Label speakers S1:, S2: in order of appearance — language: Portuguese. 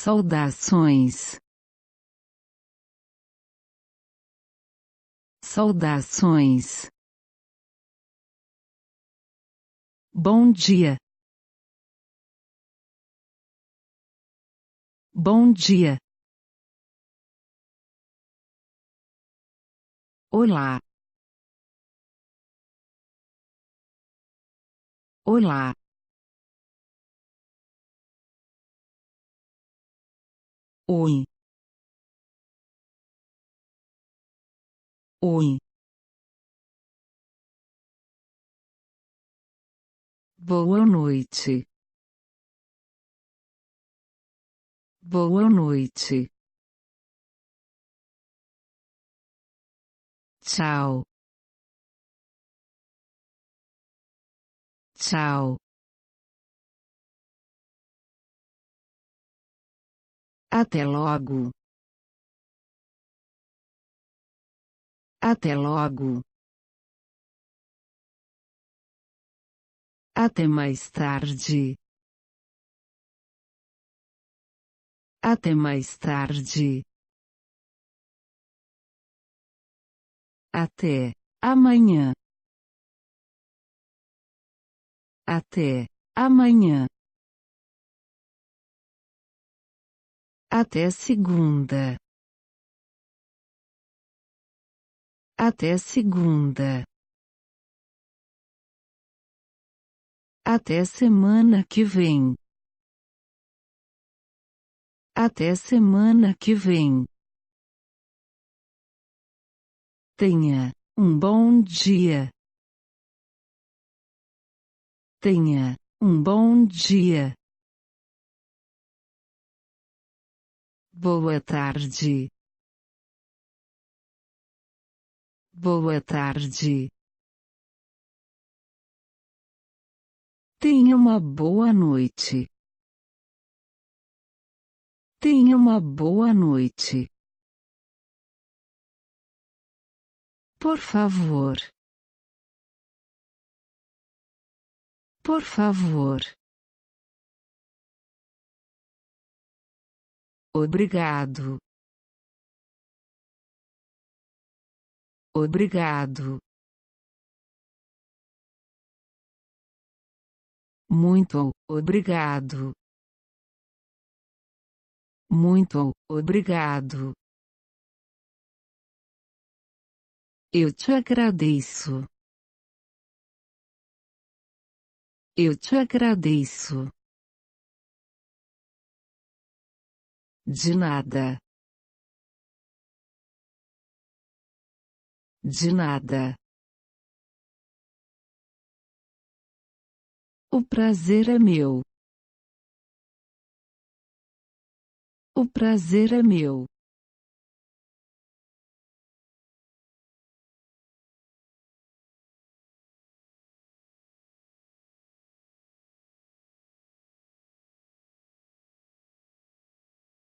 S1: Saudações. Saudações. Bom dia. Bom dia. Olá. Olá. Oi. Oi. Boa noite. Boa noite. Tchau. Tchau. Até logo. Até logo. Até mais tarde. Até mais tarde. Até amanhã. Até amanhã. Até segunda. Até segunda. Até semana que vem. Até semana que vem. Tenha um bom dia. Tenha um bom dia. Boa tarde. Boa tarde. Tenha uma boa noite. Tenha uma boa noite. Por favor. Por favor. Obrigado. Obrigado. Muito obrigado. Muito obrigado. Eu te agradeço. Eu te agradeço. De nada. De nada. O prazer é meu. O prazer é meu.